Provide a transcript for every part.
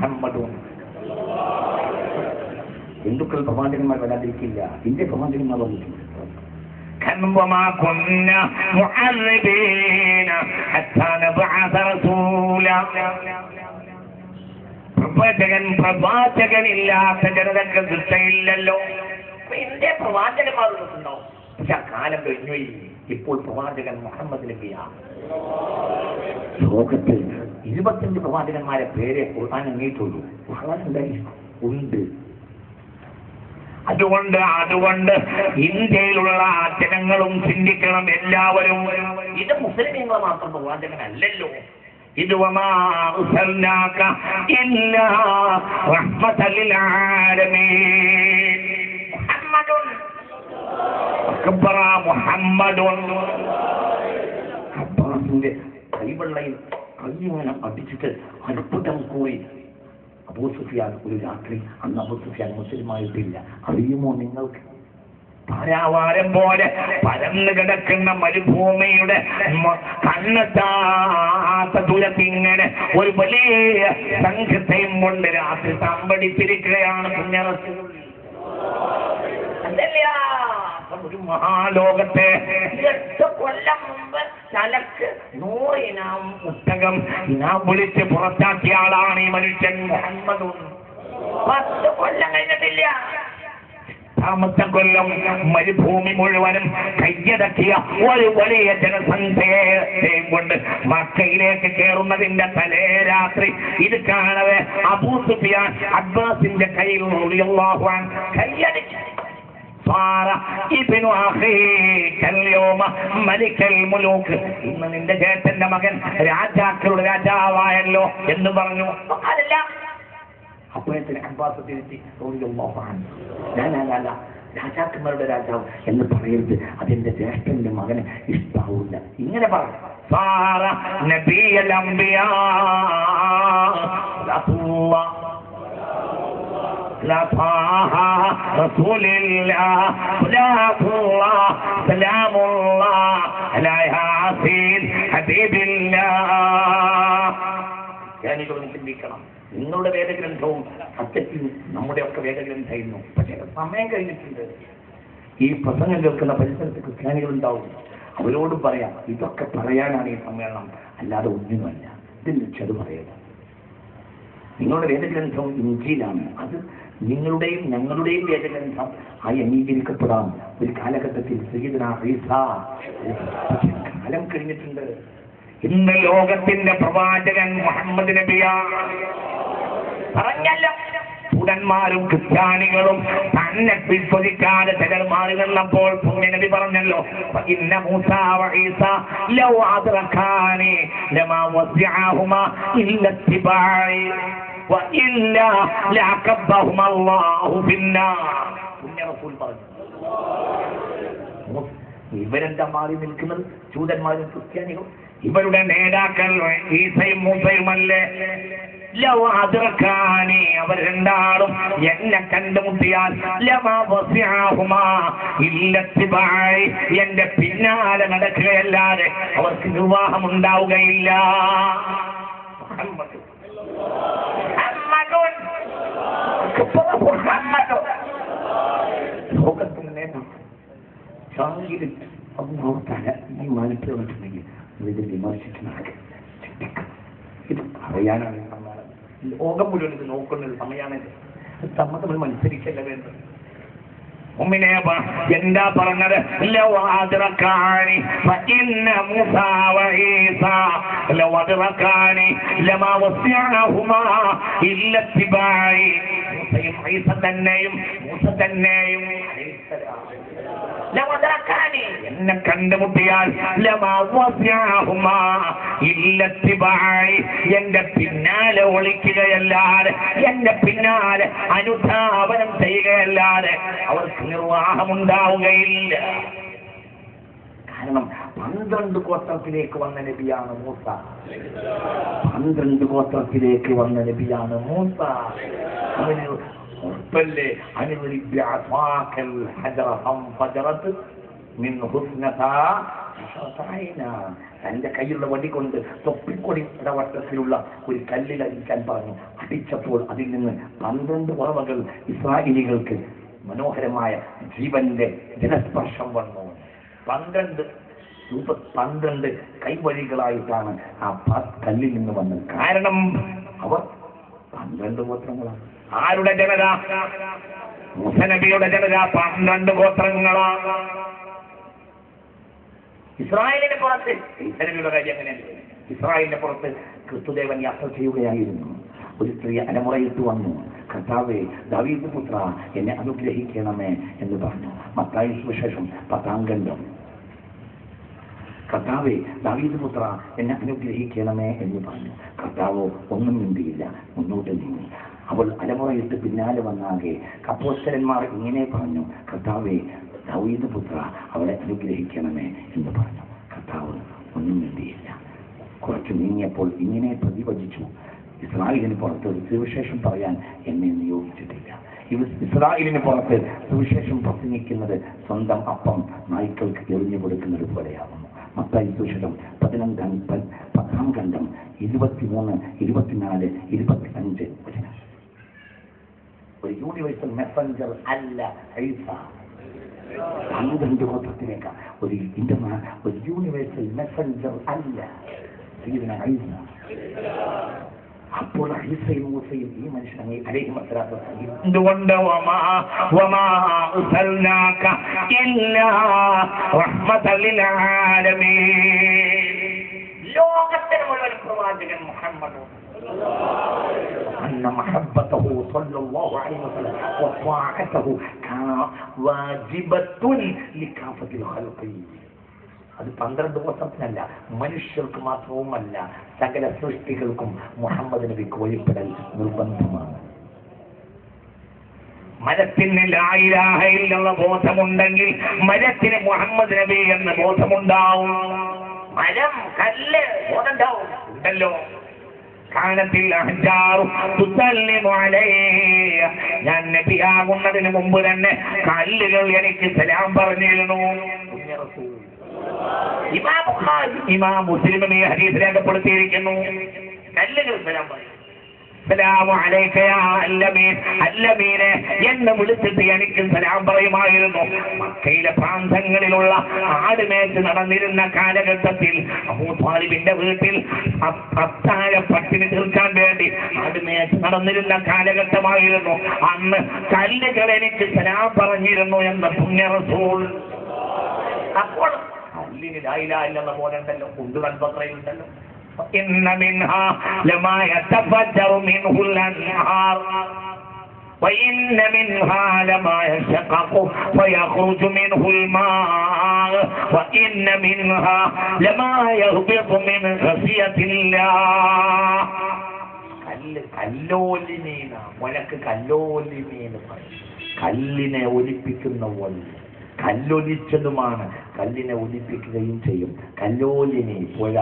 മുഹമ്മദുൻ. ഹിന്ദുക്കൾ പ്രവാചകന്മാർ വരാതിരിക്കില്ല, ഇന്ത്യ പ്രവാചകന്മാർ വന്നിട്ടുണ്ട്. وما كنا معذبين حتى نبعث رسولا. പ്രവാചകനില്ലാത്ത ജനതക്ക് ദൃഷ്ടയില്ലല്ലോ. ഇന്ത്യ പ്രവാചകന്മാർ വന്നിട്ടുണ്ടോ? പക്ഷെ ആ കാലം കഴിഞ്ഞു. ഇപ്പോൾ പ്രവാചകൻ മുഹമ്മദ് നബിയാണ്. ലോകത്തിൽ 25 പ്രവാചകന്മാരെ പേരെ ഖുർആൻ എണ്ണീട്ടുള്ളൂ. ഉണ്ട്. അതുകൊണ്ട് ഇന്ത്യയിലുള്ള ജനങ്ങളും ചിന്തിക്കണം, എല്ലാവരും. ഇത് മുസ്ലിമീങ്ങൾ മാത്രം പ്രവാചകനല്ലല്ലോ. ഇത് വമാ അർസൽനാക ഇല്ലാ റഹ്മതൽ ലിൽ ആലമീൻ. മുഹമ്മദുൻ അക്ബറ മുഹമ്മദുൻ. അബ്ബാസിന്റെ കൈവെള്ളയിൽ കൈയിങ്ങനെ അടിച്ചിട്ട് അത്ഭുതം കൂടി അബൂ സുഫിയാൻ ഒരു രാത്രി, അന്ന് അബൂ സുഫിയാൻ മുസ്ലിമായിട്ടില്ല. അറിയുമോ നിങ്ങൾക്ക്? പരാവാരം പോലെ പരന്നു കിടക്കുന്ന മരുഭൂമിയുടെ കണ്ണെത്താത്ത ദൂരത്തിങ്ങനെ ഒരു വലിയ സംഘത്തെയും കൊണ്ട് രാത്രി തമ്പടിച്ചിരിക്കുകയാണ് പുണ്യറസൂൽ. ഒരു മഹാലോകത്തെ 8 കൊല്ലം മുമ്പ് തലക്ക് 100 ഇനാം പുസ്തകം ഇനാം വിളിച്ച് പുറത്താക്കിയ ആളാണ് ഈ മനുഷ്യൻ മുഹമ്മദ്. 10 കൊല്ലം കഴിഞ്ഞിട്ടില്ല. 10ാമത്തെ കൊല്ലം മരുഭൂമി മുഴുവനും കയ്യടക്കിയ ഒരു വലിയ ജനസംഖ്യയെയും കൊണ്ട് മക്കയിലേക്ക് കയറുന്നതിന്റെ തലേ രാത്രി ഇത് കാണവേ അബൂ സുഫിയാൻ അബ്ബാസിന്റെ കയ്യിൽ റളിയല്ലാഹു അൻഹു കയ്യടിച്ചു. ഇന്ന് നിന്റെ ചേട്ടന്റെ മകൻ രാജാക്കളുടെ രാജാവായല്ലോ എന്ന് പറഞ്ഞു. അതല്ല, അപ്പോഴത്തിന് അബ്ബാസ് തിരുത്തി ഞാനല്ല രാജാക്കന്മാരുടെ രാജാവ് എന്ന് പറയരുത്, അതെന്റെ ജ്യേഷ്ഠന്റെ മകന് ഇഷ്ടാവൂല. ഇങ്ങനെ പറഞ്ഞു. رسول الله صلاة الله سلام الله على ياسين حبيب الله. ജ്ഞാനികളും ചിന്തിക്കണം. നിങ്ങളുടെ വേദഗ്രന്ഥവും സത്യത്തിൽ നമ്മുടെയൊക്കെ വേദഗ്രന്ഥമായിരുന്നു. പക്ഷേ സമയം കഴിഞ്ഞിട്ടുണ്ട്. ഈ പ്രസംഗം കേൾക്കുന്ന പരിസരത്ത് ക്രിസ്ത്യാനികളുണ്ടാവും. അവരോട് പറയാം, ഇതൊക്കെ പറയാനാണ് ഈ സമ്മേളനം, അല്ലാതെ ഒന്നിനുമല്ല. ഇതിന് ചെറു പറയുന്നത് നിങ്ങളുടെ വേദഗ്രന്ഥം ഇഞ്ചീലാണ്. അത് നിങ്ങളുടെയും ഞങ്ങളുടെയും വേദഗ്രന്ഥം ആയി അംഗീകരിക്കപ്പെടാം ഒരു കാലഘട്ടത്തിൽ. സയ്യിദുനാ ഈസാ കാലം കഴിഞ്ഞിട്ടുണ്ട്. ഇന്ന് ലോകത്തിന്റെ പ്രവാചകൻ മുഹമ്മദ് നബിയാണ്. പറഞ്ഞല്ലോ, ജൂതന്മാരും ക്രിസ്ത്യാനികളും തന്നെ വിശ്വസിക്കാതെ ചിലർമാറി വന്നപ്പോൾ പുണ്യനബി പറഞ്ഞല്ലോ, ഇന്ന മൂസാ വ ഈസാ ലൗ അദ്റകാനി ലമാ വസിഅഹുമാ ഇല്ല ഇത്തിബാഇ വ ഇല്ലാ ലഅകബഹുമാ അല്ലാഹു ഫിന്നാർ. പുണ്യറസൂൽ പറഞ്ഞു. ഇവരെന്താ മാറി നിൽക്കുന്നത്? ജൂതന്മാരും ക്രിസ്ത്യാനികളും. ഇവരുടെ നേതാക്കൾ ഈസയും മൂസയുമല്ലേ? ലൗ അദ്റകാനി, അവർ രണ്ടാളും എന്നെ കണ്ടുമുട്ടിയാൽ ലമാ വസിഅഹുമാ ഇല്ല ഇത്തിബാഇ, എന്റെ പിന്നാലെ നടക്കുകയല്ലാതെ അവർക്ക് നിർവാഹം ഉണ്ടാവുകയില്ല. ലോകത്തിന്റെ നേതാവ് ഈ മനസ്സിലുണ്ടെങ്കിൽ ഇത് വിമർശിച്ച് നടക്കും. ഇത് പറയാനാണ് സമ്മേളനം. ലോകം മുഴുവൻ ഇത് നോക്കുന്ന ഒരു സമയമാണ്. നമ്മൾ മത്സരിക്കല്ല വേണ്ടത്. എന്താ പറഞ്ഞത്? ലൗ അദ്റകാനി ഫഇന്ന മൂസാ വ ഈസാ ലൗ അദ്റകാനി ലമാ വസിഅഹുമാ ഇല്ല ഇത്തിബാഇ. മൂസയും ഈസ തന്നെയും എന്നെ കണ്ടുമുട്ടിയാൽ ലമാ വസിഅഹുമാ ഇല്ല ഇത്തിബാഇ, എന്റെ പിന്നാലെ ഒളിക്കുകയല്ലാതെ, എന്റെ പിന്നാലെ അനുധാവനം ചെയ്യുകയല്ലാതെ അവർക്ക് നിർവാഹമുണ്ടാവുകയില്ല. കാരണം 12 ഗോത്രത്തിലേക്ക് വന്ന നബിയാണ് മൂസ. 12 ഗോത്രത്തിലേക്ക് വന്ന നബിയാണ് മൂസ. അവന് ഉറപ്പല്ലേ, അനുവദിക്കൽ ഹജറ ഫജറത്ത് മിൻ ഹുസ്നതാ തന്റെ കയ്യിലുള്ള വടി കൊണ്ട് തൊപ്പിക്കൊടി ഇടവട്ടത്തിലുള്ള ഒരു കല്ലിൽ അടിക്കാൻ പറഞ്ഞു. അടിച്ചപ്പോൾ അതിൽ നിന്ന് 12 ഉറവകൾ ഇസ്രായേലികൾക്ക് മനോഹരമായ ജീവന്റെ ജലസ്പർശം വന്നു. 12 കൈവഴികളായിട്ടാണ് ആ കല്ലിൽ നിന്ന് വന്നത്. കാരണം അവർ 12 ഗോത്രങ്ങളാണ്. ആരുടെ ജനത? മൂസ നബിയുടെ ജനത 12 ഗോത്രങ്ങളാണ്. ഇസ്രായേലിന്റെ പുറത്ത് നബിയുടെ കാര്യം എങ്ങനെയല്ലേ? ഇസ്രായേലിന്റെ പുറത്ത് ക്രിസ്തുദേവൻ യാത്ര ചെയ്യുകയായിരുന്നു. ഒരു സ്ത്രീ അലമുറയിട്ട് വന്നു, കർത്താവേ ദാവീദ് പുത്ര എന്നെ അനുഗ്രഹിക്കണമേ എന്ന് പറഞ്ഞു. മത്തായി സുവിശേഷം 10-ാം ഖണ്ഡം. കർത്താവേ ദാവീദ് പുത്ര എന്നെ അനുഗ്രഹിക്കണമേ എന്ന് പറഞ്ഞു. കർത്താവോ ഒന്നും മിണ്ടിയില്ല, മുന്നോട്ട് നീങ്ങി. അവൾ അലമുറയിട്ട് പിന്നാലെ വന്നാകെ അപ്പോസ്തലന്മാർ ഇങ്ങനെ പറഞ്ഞു, കർത്താവേ ദാവീദ് പുത്ര അവളെ അനുഗ്രഹിക്കണമേ എന്ന് പറഞ്ഞു. കർത്താവ് ഒന്നും മിണ്ടിയില്ല. കുറച്ച് നീങ്ങിയപ്പോൾ ഇങ്ങനെ പ്രതിവചിച്ചു, ഇസ്രായേലിന് പുറത്ത് സുവിശേഷം പറയാൻ എന്നെ നിയോഗിച്ചിട്ടില്ല. ഇസ്രായേലിന് പുറത്ത് സുവിശേഷം പ്രസംഗിക്കുന്നത് സ്വന്തം അപ്പം നായ്ക്കൾക്ക് എറിഞ്ഞു കൊടുക്കുന്നത് പോലെയാകുന്നു. മത്തായി സുവിശേഷം 10-ാം ഖണ്ഡം 23, 24, 25 വചനം. ഒരു യൂണിവേഴ്സൽ മെസ്സഞ്ചർ അല്ല ഈസ. 12 ഗോത്രത്തിലേക്ക് ഒരു യൂണിവേഴ്സൽ മെസ്സഞ്ചർ അല്ല സയ്യിദുനാ ഈസ. അപ്പോൾ ഈസയും മൂസയും ഈ മനുഷ്യനെ അലൈഹിസ്സലാത്തു വസ്സലാം എന്തുകൊണ്ട് വമാ അർസൽനാക ഇല്ലാ റഹ്മതൻ ലിൽ ആലമീൻ, ലോകത്തിന് മുഴുവൻ പ്രവാചകൻ മുഹമ്മദ് أن محبته صلى الله عليه وسلم وطاعته كان واجبة لكافة الخلق. അത് 12 വർഷത്തിനല്ല, മനുഷ്യർക്ക് മാത്രവുമല്ല സകല സൃഷ്ടികൾക്കും മുഹമ്മദ് നബിക്ക് വഴിപ്പെടൽ നിർബന്ധമാണ്. മരത്തിന് ലാ ഇലാഹ ഇല്ലല്ലാഹ് ബോധമുണ്ടെങ്കിൽ മരത്തിന് മുഹമ്മദ് നബി എന്ന ബോധമുണ്ടാവും. മരം, കല്ല് ബോധമുണ്ടാവും ഉണ്ടല്ലോ. ഞാൻ നബിയാകുന്നതിന് മുമ്പ് തന്നെ കല്ലുകൾ എനിക്ക് സലാം പറഞ്ഞിരുന്നു. ഇമാം മുസ്ലിം ഈ ഹദീസ് രേഖപ്പെടുത്തിയിരിക്കുന്നു. കല്ലുകൾ സലാം പറയും. സലാമു അലൈക യാ അല്ലമീൻ, അല്ലമീനെ എന്ന് വിളിച്ചിട്ട് എനിക്ക് സലാം പറയുമായിരുന്നു. മക്കയിലെ പ്രാന്തങ്ങളിലുള്ള ആടുമേച്ച് നടന്നിരുന്ന കാലഘട്ടത്തിൽ അബൂ ത്വാലിബിന്റെ വീട്ടിൽ അത്താഴ പട്ടിണി തീർക്കാൻ വേണ്ടി ആടുമേച്ച് നടന്നിരുന്ന കാലഘട്ടമായിരുന്നു. അന്ന് കല്ലുകൾ എനിക്ക് സലാം പറഞ്ഞിരുന്നു എന്ന് പുണ്യ റസൂൽ. അപ്പോൾ കല്ലിന് ലാ ഇലാഹ ഇല്ലല്ലാഹ് പോലെ ഉണ്ടല്ലോ, ഉണ്ടല്ലോ. إن منها لما يتفجر منه الأنهار وإن منها لما يشقق فيخرج منه الماء وإن منها لما يهبط من خشية الله. കല്ലോലിനീന മുലക്ക് കല്ലോലിനീന്ന് പറയും. കല്ലിനെ ഒലിപ്പിക്കുന്ന പോലെ കല്ലൊലിച്ചതുമാണ്, കല്ലിനെ ഒലിപ്പിക്കുകയും ചെയ്യും. കല്ലോലിനി പുഴ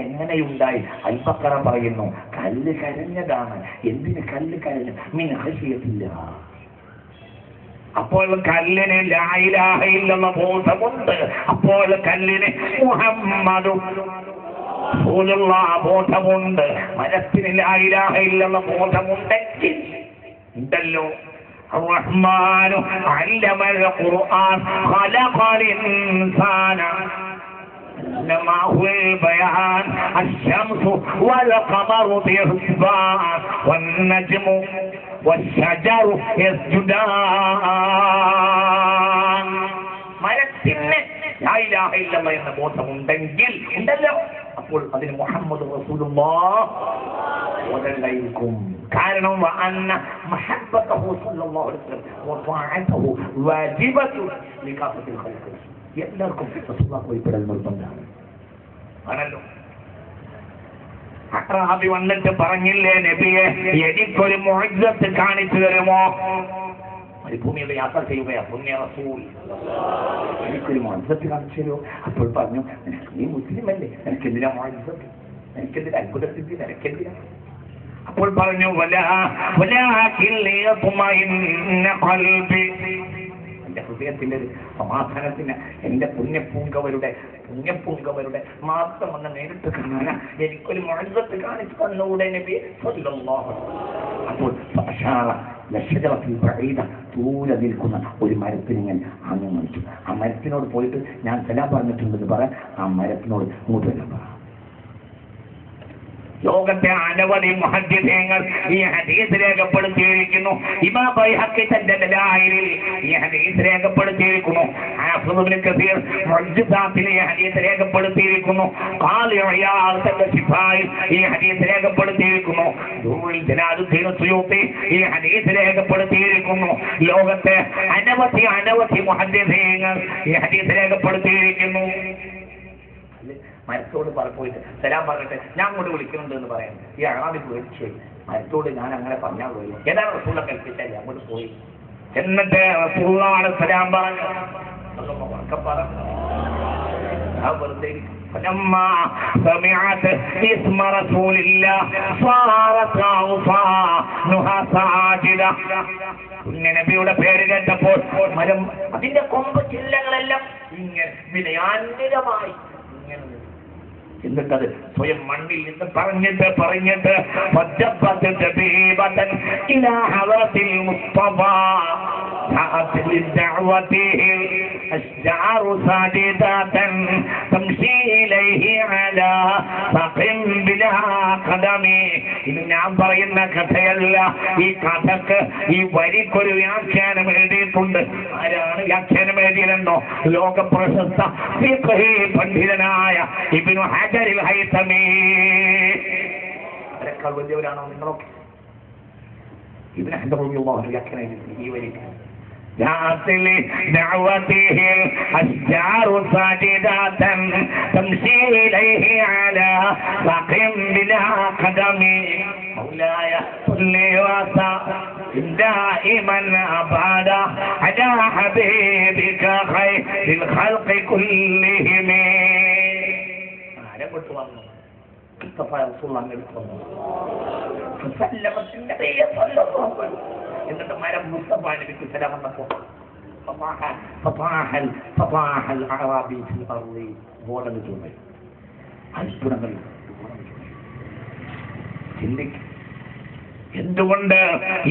എങ്ങനെയുണ്ടായി? അൽബഖറ പറയുന്നു, കല്ല് കരഞ്ഞതാണ്. എന്തിന് കല്ല് കരഞ്ഞു? മിൻ ഖശിയത്തില്ലാ. അപ്പോൾ കല്ലിന് ലാ ഇലാഹ ഇല്ലല്ലാഹ് ബോധമുണ്ട്. അപ്പോൾ കല്ലിന് മുഹമ്മദ് റസൂലുള്ളാഹ് ബോധമുണ്ട്. മരത്തിന് ലാ ഇലാഹ ഇല്ലല്ലാഹ് ബോധമുണ്ടെങ്കിൽ ഉണ്ടല്ലോ. الرحمن علم القرآن خلق الإنسان علمه البيان الشمس والقمر بحسبان والنجم والشجر يسجدان. മരത്തിന് ലാ ഇലാഹ ഇല്ലല്ലാഹ് എന്ന ബോധമുണ്ടെങ്കിൽ ഉണ്ടല്ലോ, അപ്പോൾ അതിന് മുഹമ്മദ് റസൂലുള്ളാഹ് ബോധമുണ്ടായിരിക്കും. കാരണം വഅന്ന മഹബ്ബതഹു സ്വല്ലല്ലാഹു അലൈഹി വസല്ലം വതഅതഹു വാജിബത്തുൻ ലികാഫത്തിൽ ഖൽഖ്. എല്ലാവർക്കും റസൂലുള്ളാഹി വഴിപ്പെടൽ നിർബന്ധമാണ് ആണല്ലോ. അക്രാബി വന്നിട്ട് പറഞ്ഞില്ലേ, നബിയെ എനിക്കൊരു മുഅ്ജിസത്ത് കാണിച്ചു തരുമോ? മരുഭൂമിയുടെ യാത്ര ചെയ്യുകയാ പുണ്യ റസൂൽ. എനിക്കൊരു മുഅ്ജിസത്ത് കാണിച്ചു തരുമോ? അപ്പോൾ പറഞ്ഞു, നീ മുസ്ലിം അല്ലേ, എനിക്കെന്തിനാ മുഅ്ജിസത്ത്, എനിക്കെന്തിനാ അത്ഭുതസിദ്ധി, നിനക്കെന്തിനാ? അപ്പോൾ പറഞ്ഞു, എന്റെ ഹൃദയത്തിന്റെ ഒരു സമാധാനത്തിന് എന്റെ പുണ്യപ്പൂങ്കവരുടെ മാത്രം വന്ന് നേരിട്ട് കാണാൻ എനിക്കൊരു മുഅ്ജിസത്ത് കാണിച്ചു തന്നൂടെ നബി സ്വല്ലല്ലാഹു അലൈഹി വസല്ലം. അപ്പോൾ ദൂരെ നിൽക്കുന്ന ഒരു മരത്തിന് ഞാൻ അങ്ങ് വിളിച്ചു. ആ മരത്തിനോട് പോയിട്ട് ഞാൻ സലാം പറഞ്ഞിട്ടുണ്ടെന്ന് പറയാൻ ആ മരത്തിനോട് ഇങ്ങോട്ട് വരാൻ പറ. ലോകത്തെ അനവധി മുഹദ്ദിസീങ്ങൾ ഈ ഹദീസ് രേഖപ്പെടുത്തിയിരിക്കുന്നു. ഇമാം ബൈഹഖി തന്റെ ദലായിലിൽ ഈ ഹദീസ് രേഖപ്പെടുത്തിയിരിക്കുന്നു. ഹാഫിദ് ഇബ്നു കസീർ മുഅ്ജിസാത്തിൽ ഈ ഹദീസ് രേഖപ്പെടുത്തിയിരിക്കുന്നു. ഖാലി ഇയാദ് തന്റെ ശിഫായിൽ ഈ ഹദീസ് രേഖപ്പെടുത്തിയിരിക്കുന്നു. ദുറുൽ ജലാലുദ്ദീൻ സുയൂത്തി ഈ ഹദീസ് രേഖപ്പെടുത്തിയിരിക്കുന്നു. ലോകത്തെ അനവധി മുഹദ്ദിസീങ്ങൾ ഈ ഹദീസ് രേഖപ്പെടുത്തിയിരിക്കുന്നു. മരത്തോട് പോയിട്ട് സലാം പറഞ്ഞിട്ട് ഞാൻ അങ്ങോട്ട് വിളിക്കുന്നുണ്ട് എന്ന് പറയാൻ ഈ അറാബി പേടിച്ചു. മരത്തോട് ഞാൻ അങ്ങനെ പറഞ്ഞാൽ പോയി ഏതാണ് റസൂല കൽപ്പിച്ചല്ലേ അങ്ങോട്ട് പോയി. എന്നിട്ട് റസൂലുള്ളാഹി സലാം പറഞ്ഞു. വെറുതെ فلما سمعت اسم رسول الله صارت أغصانها ساجدة. നബിയുടെ പേര് കേട്ടപ്പോൾ മരം അതിന്റെ കൊമ്പ് ചില്ലകളെല്ലാം ഇങ്ങനെ വിനയാന്വിതമായി എന്നിട്ടത് സ്വയം മണ്ണിൽ നിന്ന് പറഞ്ഞിട്ട് إلى حضرة المصطفى جاءت لدعوته أشجار ساجدة تمشي إليه على ساق بلا قدم. ഇത് ഞാൻ പറയുന്ന കഥയല്ല. ഈ കഥക്ക് ഈ വരിക്കൊരു വ്യാഖ്യാനം എഴുതിയിട്ടുണ്ട്. ആരാണ് വ്യാഖ്യാനം എഴുതിയതെന്നോ? ലോക പ്രശസ്ത ഫിഖ്ഹി പണ്ഡിതനായ ഇബ്നു ഹജർ അൽ ഹൈതമി. അവരെക്കാൾ വലിയവരാണോ നിങ്ങളൊക്കെ? ഇബ്നു ഹജർ റളിയല്ലാഹു വ്യാഖ്യാനം എഴുതി ഈ വരിക്ക് جاءت لدعوته أشجار ساجدة تمشي إليه على ساق بلا قدم. مولاي صل وسلم دائما أبدا على حبيبك خير الخلق كلهم. ആരെങ്ങോട്ട് വന്നു? മുസ്തഫ റസൂലുള്ളാഹി അടുത്ത് വന്നു. എന്നിട്ട് മരം മുസ്തഫ നബിക്ക് സലാം വന്നപ്പോ അത്ഭുതങ്ങൾ ചിന്തിക്കും. എന്തുകൊണ്ട്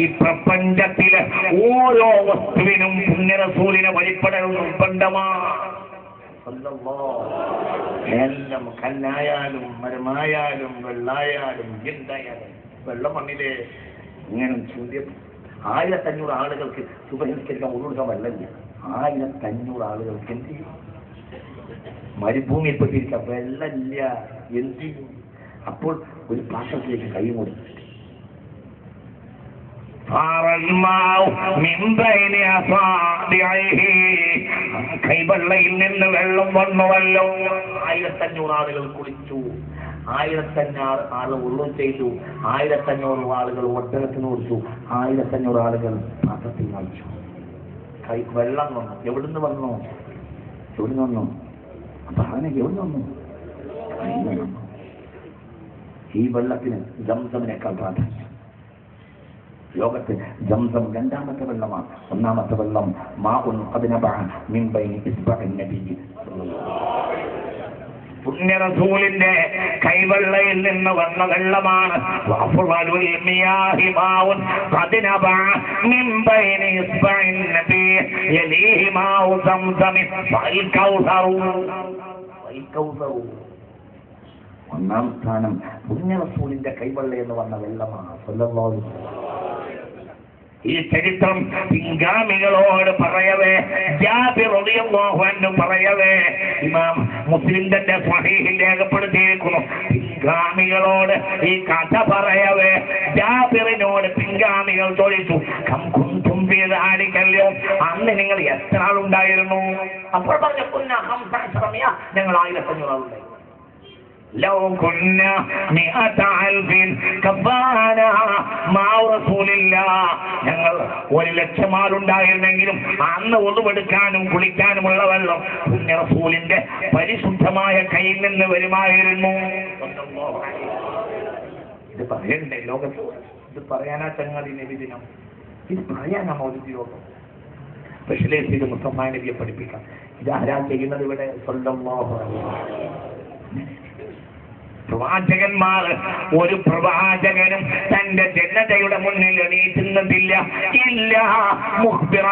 ഈ പ്രപഞ്ചത്തിലെ ഓരോ വസ്തുവിനും പുണ്യറസൂലിനെ വഴിപ്പെടൽ നിർബന്ധമാണ്. എല്ലാം കല്ലായാലും മരമായാലും വെള്ളായാലും എന്തായാലും വെള്ളം മണ്ണിലെ ഇങ്ങനെ ചോദ്യം 1500 ആളുകൾക്ക് സുബഹിനിസ്കരിക്കാൻ ഒന്നുകൊടുക്കാൻ വെള്ളമില്ല. 1500 ആളുകൾക്ക് എന്ത് ചെയ്യും? മരുഭൂമിയിൽപ്പെട്ടിരിക്കാം, വെള്ളമില്ല, എന്ത് ചെയ്യും? അപ്പോൾ ഒരു പാത്രത്തിലേക്ക് കൈ കൊടുത്തു കൈവെള്ളയിൽ നിന്ന് വെള്ളം വന്നുവല്ലോ. 1500 ആളുകൾ കുളിച്ചു, 1500 ആളുകൾ ഉള്ളു ചെയ്തു, 1500 ആളുകൾ ഒട്ടകത്തിന് കൊടുത്തു, 1500 ആളുകൾ പാത്രത്തിൽ വായിച്ചു. വെള്ളം വന്നു. എവിടുന്ന് വന്നു? അപ്പൊ അങ്ങനെ എവിടുന്ന് വന്നു? ഈ വെള്ളത്തിന് ജംസമിനേക്കാൾ പ്രാധാന്യം. ലോകത്ത് ജംസം രണ്ടാമത്തെ വെള്ളമാണ്. ഒന്നാമത്തെ വെള്ളം മാഉൻ ഖദ് നബഅ മിൻ ബൈനി ഇസ്ബഇൻ നബി. പുണ്യറസൂലിന്റെ കൈവെള്ളയിൽ നിന്ന് വന്ന വെള്ളമാണ്. ഒന്നാം സ്ഥാനം പുണ്യറസൂലിന്റെ കൈവെള്ള എന്ന് വന്ന വെള്ളമാണ്. സല്ലല്ലാഹു അലൈഹി വസല്ലം. ഈ ചരിത്രം പിൻഗാമികളോട് പറയവേ, ജാബിർ റളിയല്ലാഹു അൻഹു പറയവേ, ഇമാം മുസ്ലിം തന്റെ സ്വഹീഹിൽ രേഖപ്പെടുത്തിയിരിക്കുന്നു. പിൻഗാമികളോട് ഈ കഥ പറയവേ, ജാബിറിനോട് പിൻഗാമികൾ ചോദിച്ചു, കം കുന്തും ഫീ ദാലികൽ, അന്ന് നിങ്ങൾ എത്ര ആളുണ്ടായിരുന്നു? അപ്പോൾ പറഞ്ഞു, കുന്നാ 15 ഞങ്ങൾ 1500 ആളുണ്ടായിരുന്നു. لو كنا 100,000 كفانا مع رسول الله. ഞങ്ങൾ 1,00,000 ആളുണ്ടായിരുന്നെങ്കിലും അന്ന് ഒന്നുമെടുക്കാനും കുളിക്കാനുമുള്ള വെള്ളം പുണ്യ റസൂലിന്റെ പരിശുദ്ധമായ കയ്യിൽ നിന്ന് വരുമായിരുന്നു. ഇത് പറയണ്ടേ ലോകത്ത്? ഇത് പറയാനാ ചങ്ങാതി നബിദിനം? ഇത് പറയാനാ മൗലിക യോഗം? സ്പെഷ്യലൈസ് ചെയ്ത് മുസ്തഫ നബിയെ പഠിപ്പിക്കാം. ഇത് ആരാ ചെയ്യുന്നത് ഇവിടെ? സ്വല്ലല്ലാഹു അലൈഹി വസല്ലം. പ്രവാചകന്മാർ, ഒരു പ്രവാചകനും തന്റെ ജനതയുടെ മുന്നിൽ എണീറ്റുന്നതില്ല. ഇല്ല മുഖ്ബിറ